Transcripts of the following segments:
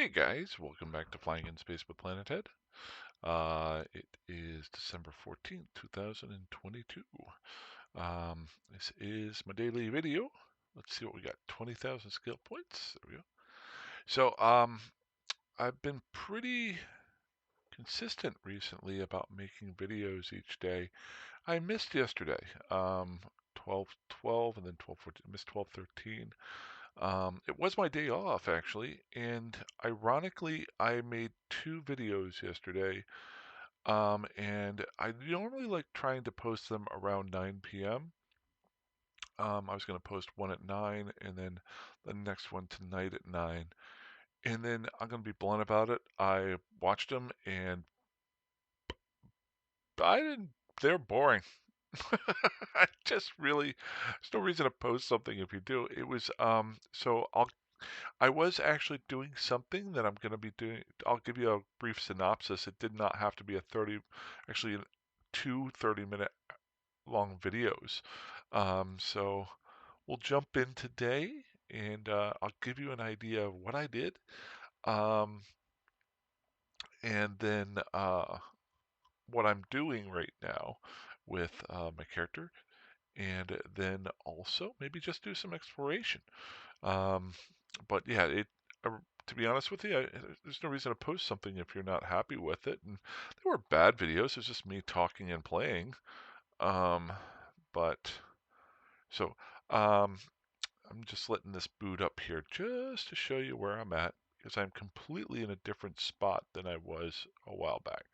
Hey guys, welcome back to Flying in Space with Planet Head. It is December 14th, 2022. This is my daily video. Let's see what we got. 20,000 skill points. There we go. So, I've been pretty consistent recently about making videos each day. I missed yesterday, 12:12 and then 12:14. Missed 12:13. It was my day off actually, and ironically, I made two videos yesterday. And I normally like trying to post them around 9 p.m. I was going to post one at 9 and then the next one tonight at 9. And then I'm going to be blunt about it. I watched them and I didn't, they're boring. I just really, there's no reason to post something if you do. It was, I was actually doing something that I'm going to be doing. I'll give you a brief synopsis. It did not have to be actually two 30-minute long videos. So we'll jump in today and I'll give you an idea of what I did. Um, and then what I'm doing right now with my character. And then also maybe just do some exploration. Um, but yeah, uh, to be honest with you, there's no reason to post something if you're not happy with it. And they were bad videos. It's just me talking and playing. Um, but so um, I'm just letting this boot up here just to show you where I'm at because I'm completely in a different spot than I was a while back.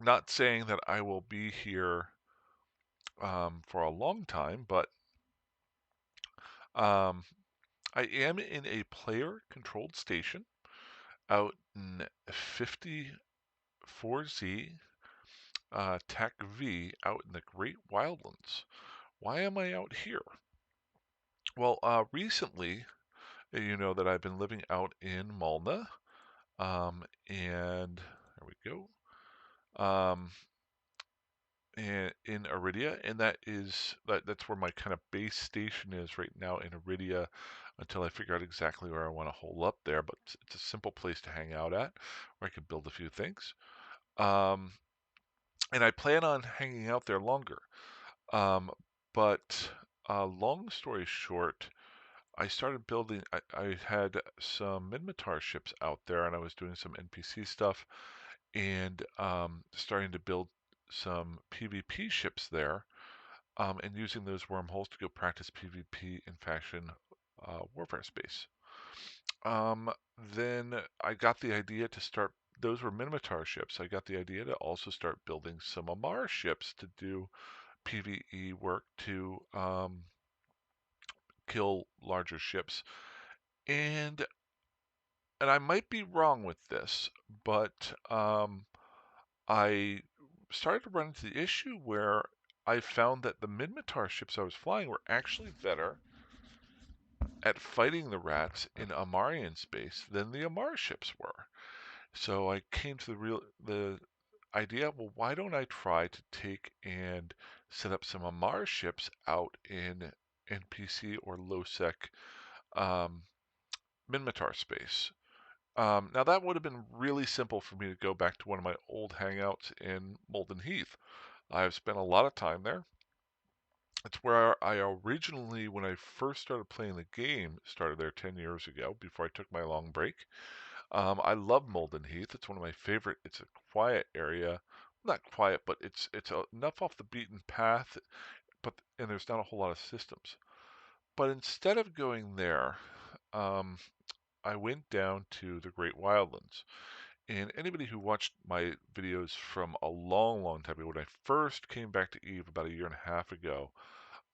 Not saying that I will be here for a long time, but um, I am in a player-controlled station out in 54Z Tech V out in the Great Wildlands. Why am I out here? Well, recently, you know that I've been living out in Malna, and there we go, um, and in Iridia, and that's where my kind of base station is right now in Iridia until I figure out exactly where I want to hole up there. But it's a simple place to hang out at where I can build a few things. Um, and I plan on hanging out there longer. Um, but long story short, I started building. I had some Minmatar ships out there, and I was doing some NPC stuff, and starting to build some PvP ships there, and using those wormholes to go practice PvP in faction warfare space. Um, then I got the idea to start. Those were Minmatar ships. I got the idea to also start building some Amar ships to do PvE work to kill larger ships. And I might be wrong with this, but I started to run into the issue where I found that the Minmatar ships I was flying were actually better at fighting the rats in Amarian space than the Amar ships were. So I came to the idea, well, why don't I try to take and set up some Amar ships out in NPC or Lowsec um, Minmatar space? Now that would have been really simple for me to go back to one of my old hangouts in Molden Heath. I've spent a lot of time there. It's where I originally, when I first started playing the game, started there 10 years ago before I took my long break. I love Molden Heath. It's one of my favorite. It's a quiet area. Not quiet, but it's enough off the beaten path, and there's not a whole lot of systems. But instead of going there, um, I went down to the Great Wildlands. And anybody who watched my videos from a long, long time ago, when I first came back to Eve about a year and a half ago,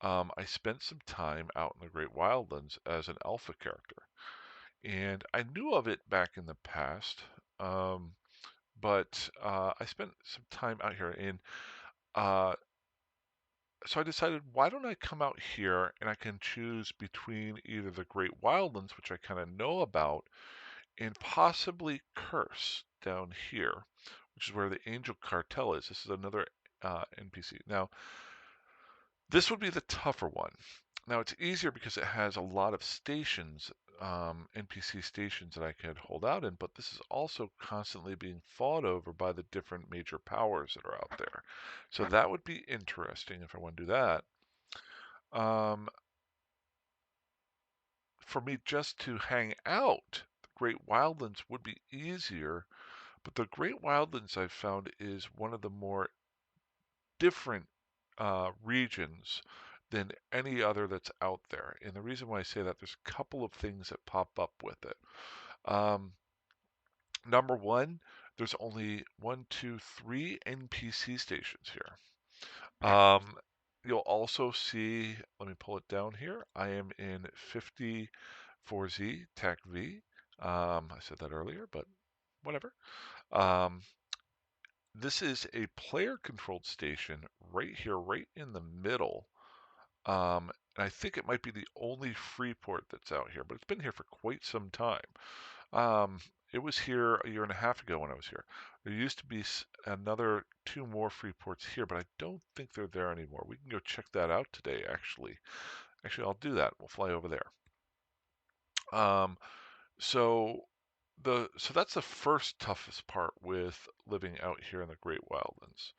I spent some time out in the Great Wildlands as an alpha character. And I knew of it back in the past, um, but I spent some time out here. And uh, so I decided, why don't I come out here and I can choose between either the Great Wildlands, which I kind of know about, and possibly Curse down here, which is where the Angel Cartel is. This is another NPC. Now, this would be the tougher one. Now, it's easier because it has a lot of stations NPC stations that I could hold out in, but this is also constantly being fought over by the different major powers that are out there. So that would be interesting if I want to do that. Um, for me just to hang out, the Great Wildlands would be easier, but the Great Wildlands I've found is one of the more different regions than any other that's out there. And the reason why I say that, there's a couple of things that pop up with it. Um, Number one, there's only one, two, three NPC stations here. You'll also see, let me pull it down here. I am in 54Z TAC V. I said that earlier, but whatever. Um, this is a player controlled station right here, right in the middle. And I think it might be the only free port that's out here, but it's been here for quite some time. Um, it was here a year and a half ago when I was here. There used to be another two more free ports here, but I don't think they're there anymore. We can go check that out today, actually. Actually, I'll do that. We'll fly over there. Um, so so that's the first toughest part with living out here in the Great Wildlands.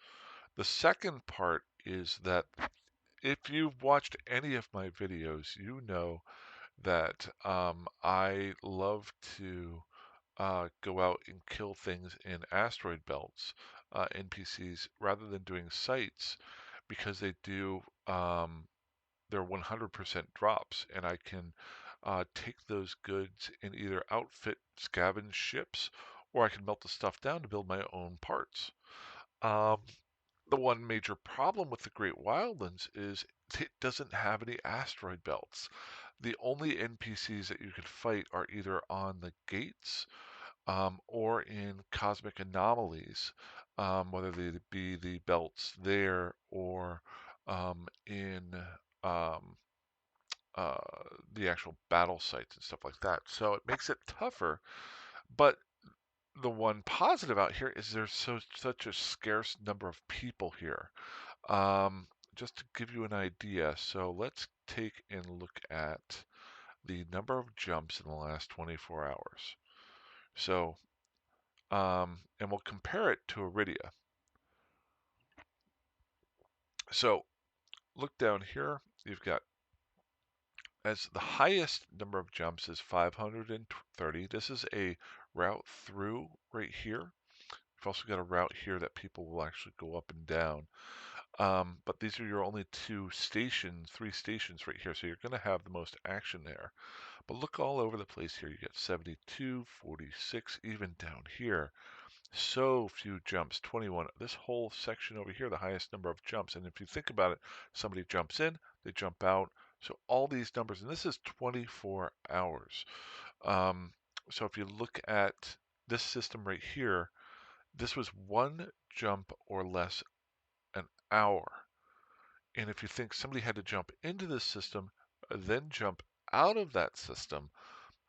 The second part is that if you've watched any of my videos, you know that I love to go out and kill things in asteroid belts, NPCs, rather than doing sites, because they do they're 100% drops, and I can take those goods and either outfit scavenge ships, or I can melt the stuff down to build my own parts. Um, the one major problem with the Great Wildlands is it doesn't have any asteroid belts. The only NPCs that you can fight are either on the gates or in cosmic anomalies, whether they be the belts there or in um, uh, the actual battle sites and stuff like that. So it makes it tougher. But the one positive out here is there's such a scarce number of people here. Um, just to give you an idea, so let's take and look at the number of jumps in the last 24 hours. So, and we'll compare it to Iridia. So, look down here. You've got, as the highest number of jumps is 530. This is a route through right here. We've also got a route here that people will actually go up and down. But these are your only three stations right here. So you're going to have the most action there. But look all over the place here. You get 72, 46, even down here. So few jumps, 21. This whole section over here, the highest number of jumps. And if you think about it, somebody jumps in, they jump out. So all these numbers, and this is 24 hours. Um, so if you look at this system right here, this was one jump or less an hour. And if you think somebody had to jump into this system, then jump out of that system,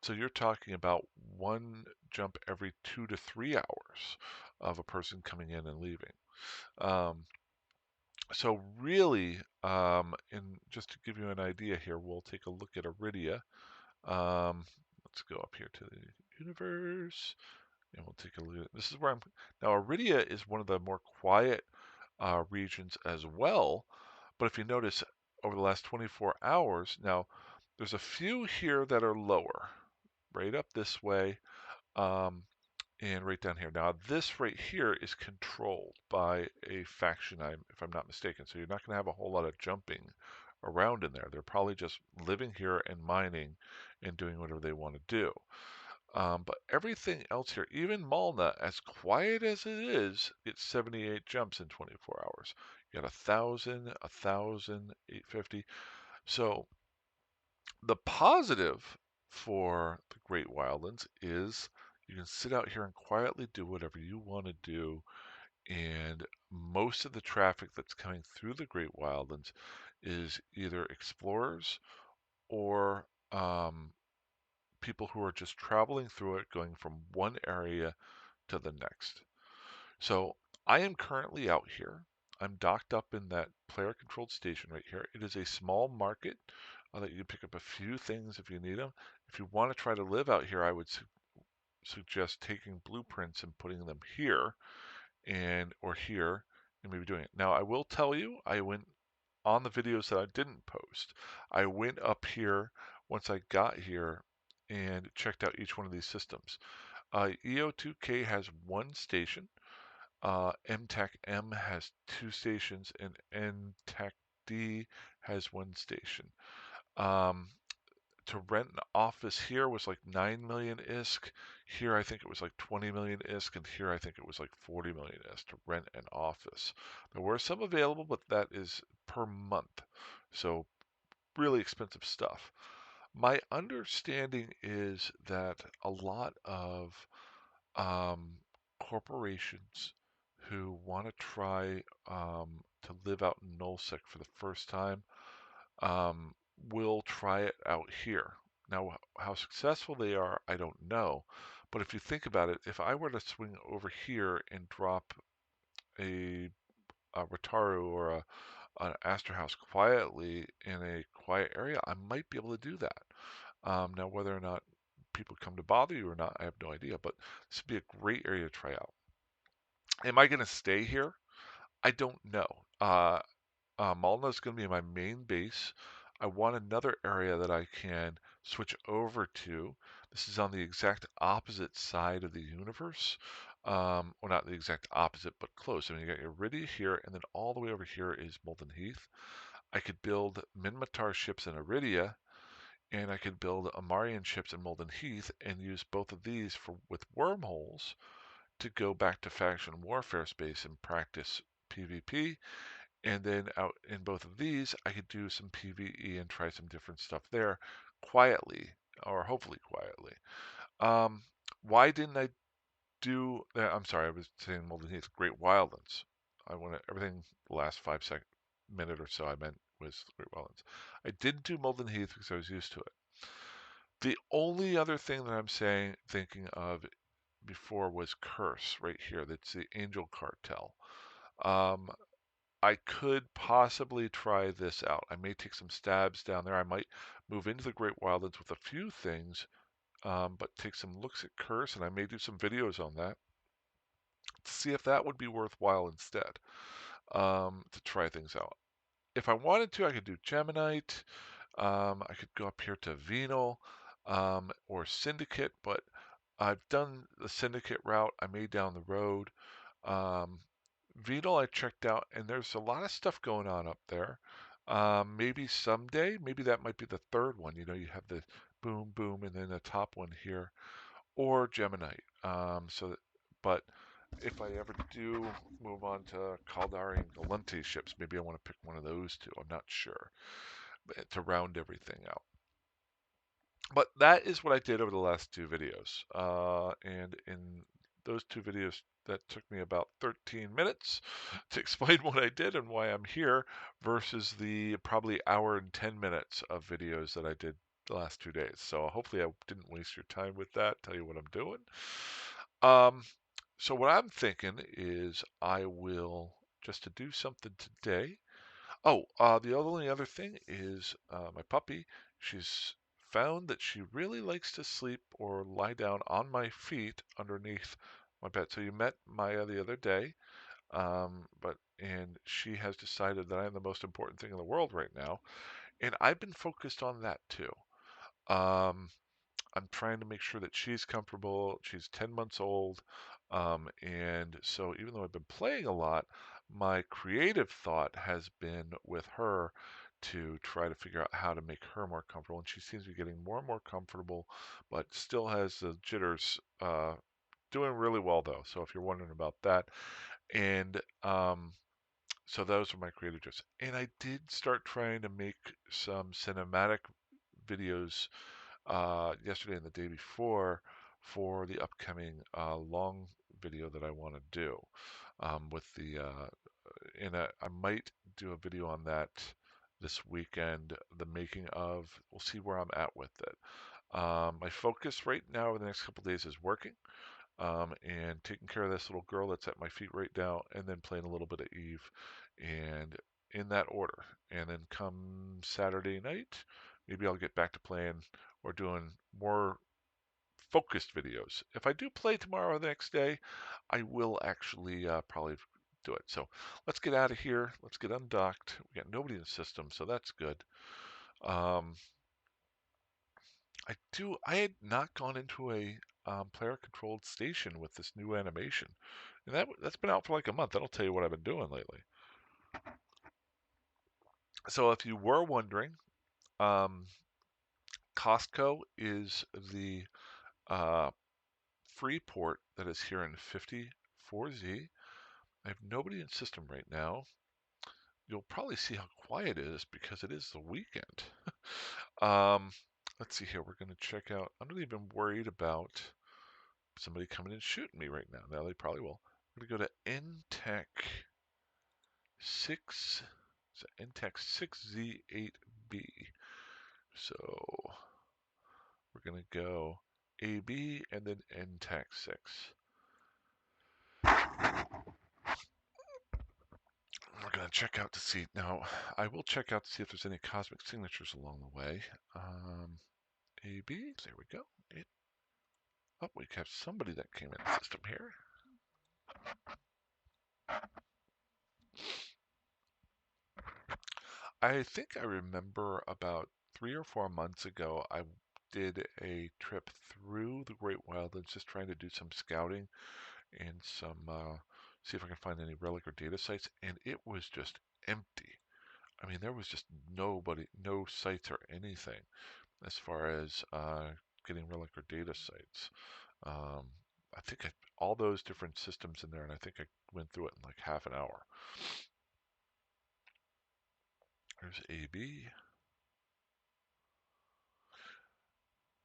so you're talking about one jump every 2 to 3 hours of a person coming in and leaving. Um, so really, and just to give you an idea here, we'll take a look at Iridia. Let's go up here to the universe, and we'll take a look at, this is where I'm, now Iridia is one of the more quiet regions as well, but if you notice over the last 24 hours, now there's a few here that are lower, right up this way, um, and right down here. Now this right here is controlled by a faction, if I'm not mistaken. So you're not going to have a whole lot of jumping around in there. They're probably just living here and mining and doing whatever they want to do. But everything else here, even Malna, as quiet as it is, it's 78 jumps in 24 hours. You got 1,000, 1,000, 850. So the positive for the Great Wildlands is you can sit out here and quietly do whatever you want to do. And most of the traffic that's coming through the Great Wildlands is either explorers or people who are just traveling through it, going from one area to the next. So I am currently out here. I'm docked up in that player-controlled station right here. It is a small market that you can pick up a few things if you need them. If you want to try to live out here, I would suggest taking blueprints and putting them here and or here and maybe doing it. Now, I will tell you, I went on the videos that I didn't post. I went up here once I got here and checked out each one of these systems. EO2K has one station. MTAC M has two stations, and NTAC D has one station. Um, to rent an office here was like 9 million ISK. Here I think it was like 20 million ISK, and here I think it was like 40 million ISK to rent an office. There were some available, but that is per month. So really expensive stuff. My understanding is that a lot of um, corporations who want to try to live out in nullsec for the first time um, will try it out here. Now, how successful they are, I don't know. But if you think about it, if I were to swing over here and drop a Rataru or an Astor House quietly in a quiet area, I might be able to do that. Now, whether or not people come to bother you or not, I have no idea. But this would be a great area to try out. Am I going to stay here? I don't know. Malna is going to be my main base. I want another area that I can switch over to. This is on the exact opposite side of the universe. Well, not the exact opposite, but close. I mean, you got Iridia here, and then all the way over here is Molten Heath. I could build Minmatar ships in Iridia, and I could build Amarian ships in Molten Heath, and use both of these with wormholes to go back to faction warfare space and practice PvP. And then out in both of these, I could do some PvE and try some different stuff there quietly, or hopefully quietly. Um, why didn't I do that? I'm sorry, I was saying Molten Heath, Great Wildlands. I want everything the last 5 second minute or so I meant was Great Wildlands. I didn't do Molten Heath because I was used to it. The only other thing that I'm thinking of before was Curse right here. That's the Angel Cartel. Um, I could possibly try this out. I may take some stabs down there. I might move into the Great Wildlands with a few things, but take some looks at Curse, and I may do some videos on that to see if that would be worthwhile instead, to try things out. If I wanted to, I could do Geminite. I could go up here to Venal or Syndicate, but I've done the Syndicate route. I may down the road. Um, Venal I checked out, and there's a lot of stuff going on up there. Maybe someday, maybe that might be the third one. You know, you have the boom, boom, and then the top one here, or Geminite. But if I ever do move on to Caldari and Galente ships, maybe I want to pick one of those two. I'm not sure, but to round everything out. But that is what I did over the last two videos. And in those two videos, that took me about 13 minutes to explain what I did and why I'm here versus the probably hour and 10 minutes of videos that I did the last 2 days. So hopefully I didn't waste your time with that, tell you what I'm doing. Um, so what I'm thinking is I will just to do something today. Oh, the only other thing is my puppy. She's found that she really likes to sleep or lie down on my feet underneath my bed. So you met Maya the other day, and she has decided that I am the most important thing in the world right now, and I've been focused on that too. Um, I'm trying to make sure that she's comfortable. She's 10 months old. And so even though I've been playing a lot, my creative thought has been with her to try to figure out how to make her more comfortable. And she seems to be getting more and more comfortable, but still has the jitters. Doing really well though. So if you're wondering about that, and so those are my creative tips. And I did start trying to make some cinematic videos yesterday and the day before for the upcoming long video that I want to do with the I might do a video on that this weekend, the making of. We'll see where I'm at with it. My focus right now over the next couple days is working and taking care of this little girl that's at my feet right now, and then playing a little bit of Eve and in that order. And then come Saturday night, maybe I'll get back to playing or doing more focused videos. If I do play tomorrow or the next day, I will actually probably do it. So let's get out of here. Let's get undocked. We got nobody in the system, so that's good. Um, I had not gone into a player-controlled station with this new animation, and that's been out for like a month. That'll tell you what I've been doing lately. So if you were wondering, um, Costco is the uh, free port that is here in 54Z. I have nobody in system right now. You'll probably see how quiet it is because it is the weekend. um, let's see here. We're going to check out. I'm not even worried about somebody coming and shooting me right now. Now they probably will. We're going to go to NTech 6. So NTech 6Z8B. So we're going to go AB and then NTech 6. We're going to check out to see. Now, I will check out to see if there's any cosmic signatures along the way. AB, there we go. Oh, we have somebody that came in the system here. I think I remember about 3 or 4 months ago, I did a trip through the Great Wildlands just trying to do some scouting and see if I can find any relic or data sites, and it was just empty. I mean, there was just nobody, no sites or anything as far as getting relic or data sites. Um, I think all those different systems in there, and I think I went through it in like half an hour. There's AB.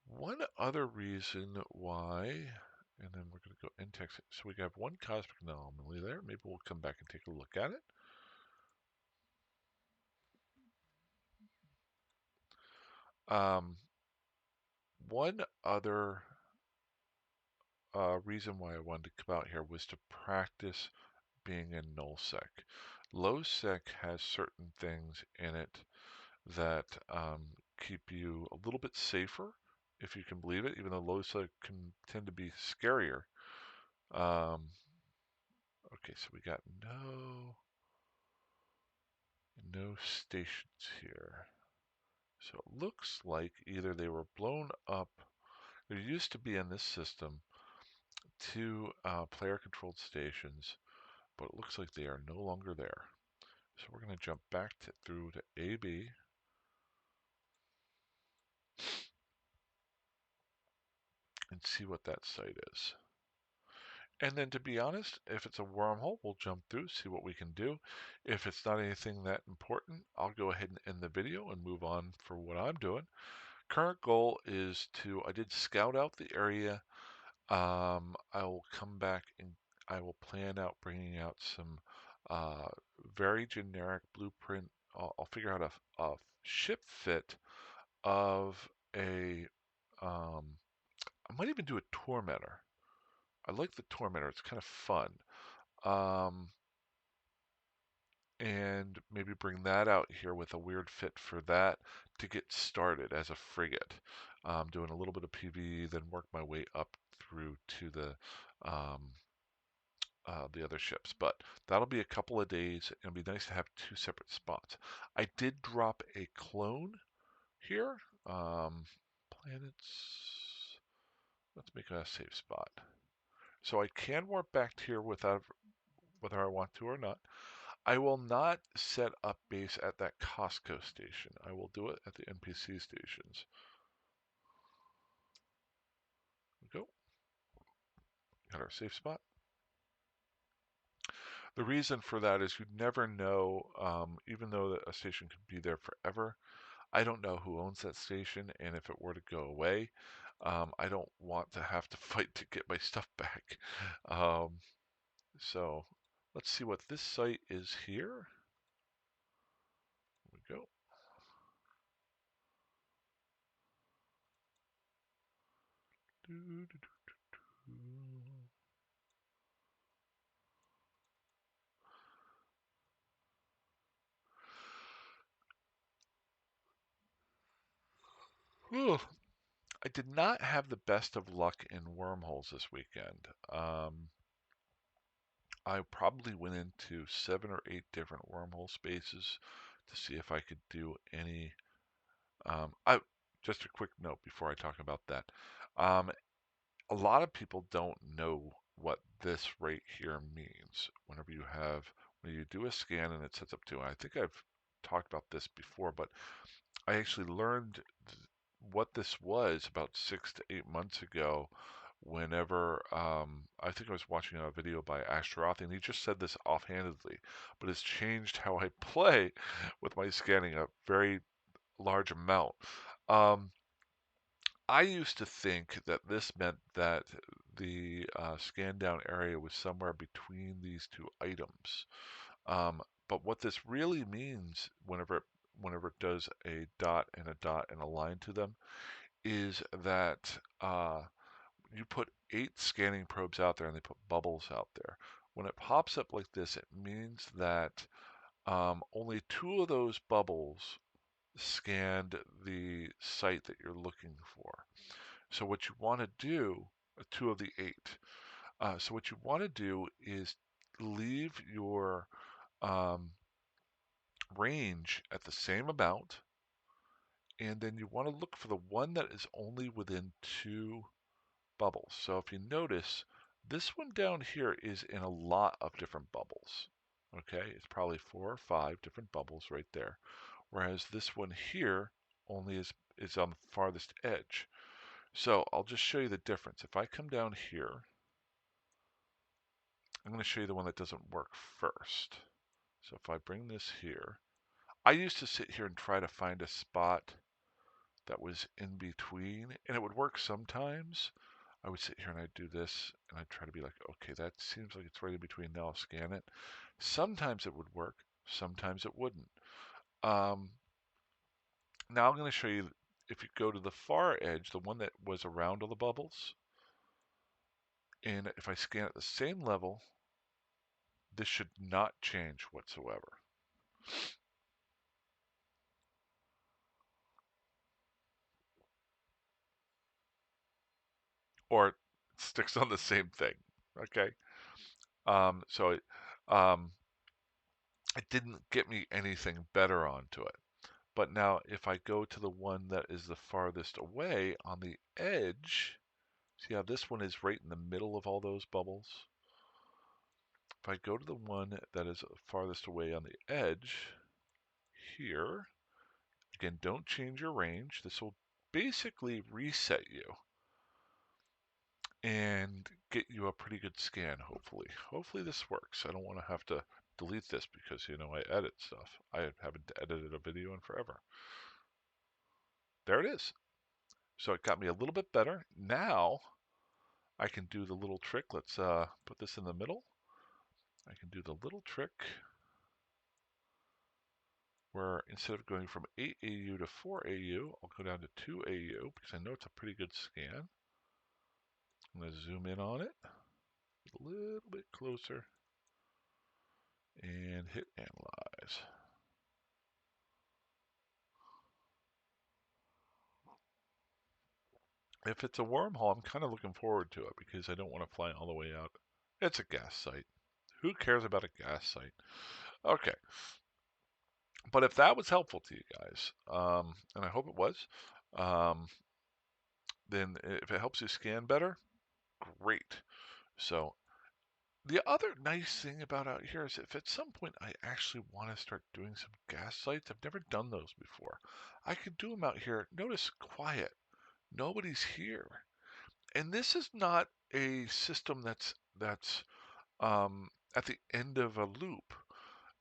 One other reason why, and then we're going to go NTech. So we have one cosmic anomaly there. Maybe we'll come back and take a look at it. One other reason why I wanted to come out here was to practice being in nullsec. Lowsec has certain things in it that keep you a little bit safer, if you can believe it, even though Lowsec can tend to be scarier. Okay, so we got no stations here. So it looks like either they were blown up. There used to be in this system 2 player-controlled stations, but it looks like they are no longer there. So we're going to jump back through to AB. And see what that site is. And then to be honest, if it's a wormhole, we'll jump through, see what we can do. If it's not anything that important, I'll go ahead and end the video and move on for what I'm doing. Current goal is I did scout out the area. I will come back and I will plan out bringing out some very generic blueprint. I'll figure out a ship fit of I might even do a tormentor. I like the tormentor. It's kind of fun. Um, and maybe bring that out here with a weird fit for that to get started as a frigate. Doing a little bit of PvE, then work my way up through to the other ships. But that'll be a couple of days. It'll be nice to have 2 separate spots. I did drop a clone here. Planets. Let's make a safe spot. So I can warp back here without whether I want to or not. I will not set up base at that Costco station. I will do it at the NPC stations. Go. Got our safe spot. The reason for that is you never know, even though a station could be there forever, I don't know who owns that station, and if it were to go away, I don't want to have to fight to get my stuff back. So let's see what this site is here. Here we go. Whew. I did not have the best of luck in wormholes this weekend. I probably went into 7 or 8 different wormhole spaces to see if I could do any. I just a quick note before I talk about that. Um, a lot of people don't know what this right here means. When you do a scan and it sets up to, and I think I've talked about this before, but I actually learned what this was about 6 to 8 months ago. Whenever I think I was watching a video by Ashtaroth, and he just said this offhandedly, but it's changed how I play with my scanning a very large amount. Um, I used to think that this meant that the scan down area was somewhere between these two items. But what this really means, whenever it does a dot and a dot and a line to them, is that you put 8 scanning probes out there and they put bubbles out there. When it pops up like this, it means that only 2 of those bubbles scanned the site that you're looking for. So what you want to do, 2 of the 8. So what you want to do is leave your um, range at the same amount, and then you want to look for the one that is only within 2 bubbles. So if you notice, this one down here is in a lot of different bubbles. Okay, it's probably 4 or 5 different bubbles right there. Whereas this one here only is on the farthest edge. So I'll just show you the difference. If I come down here, I'm going to show you the one that doesn't work first. So if I bring this here, I used to sit here and try to find a spot that was in between, and it would work sometimes. I would sit here and I'd do this, and I'd try to be like, okay, that seems like it's right in between. Now I'll scan it. Sometimes it would work, sometimes it wouldn't. Um, Now I'm going to show you, if you go to the far edge, the one that was around all the bubbles, and if I scan at the same level, this should not change whatsoever. Or it sticks on the same thing. Okay. So it didn't get me anything better onto it. But now if I go to the one that is the farthest away on the edge, see how this one is right in the middle of all those bubbles? If I go to the one that is farthest away on the edge here, again, don't change your range. This will basically reset you and get you a pretty good scan, hopefully. Hopefully this works. I don't want to have to delete this because, I edit stuff. I haven't edited a video in forever. There it is. So it got me a little bit better. Now I can do the little trick. Let's put this in the middle. I can do the little trick where instead of going from 8 AU to 4 AU, I'll go down to 2 AU because I know it's a pretty good scan. I'm going to zoom in on it a little bit closer and hit analyze. If it's a wormhole, I'm kind of looking forward to it because I don't want to fly all the way out. It's a gas site. Who cares about a gas site? Okay. But if that was helpful to you guys, and I hope it was, um, then if it helps you scan better, great. So the other nice thing about out here is if at some point I actually want to start doing some gas sites, I've never done those before. I could do them out here. Notice quiet. Nobody's here. And this is not a system that's at the end of a loop.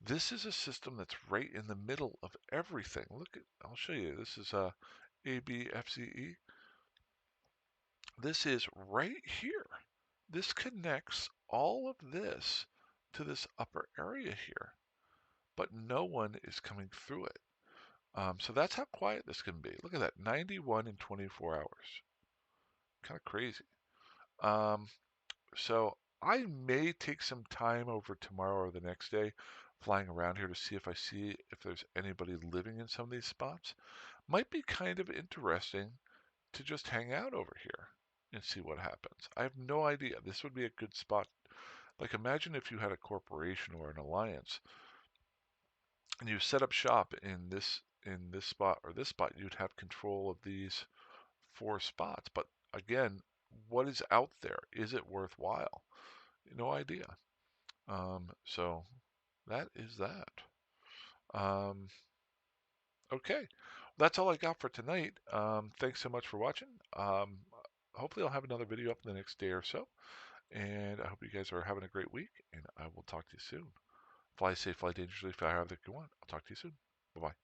This is a system that's right in the middle of everything. Look at, I'll show you. This is ABFCE. This is right here. This connects all of this to this upper area here, but no one is coming through it. So that's how quiet this can be. Look at that, 91 in 24 hours. Kind of crazy. Um, So I may take some time over tomorrow or the next day flying around here to see if I see if there's anybody living in some of these spots. Might be kind of interesting to just hang out over here and see what happens. I have no idea. This would be a good spot. Like, imagine if you had a corporation or an alliance and you set up shop in this spot or this spot, you'd have control of these 4 spots. But again, what is out there? Is it worthwhile? No idea. So that is that. Um, okay, that's all I got for tonight. Thanks so much for watching. Hopefully I'll have another video up in the next day or so. And I hope you guys are having a great week, and I will talk to you soon. Fly safe, fly dangerously, fly however you want. I'll talk to you soon. Bye-bye.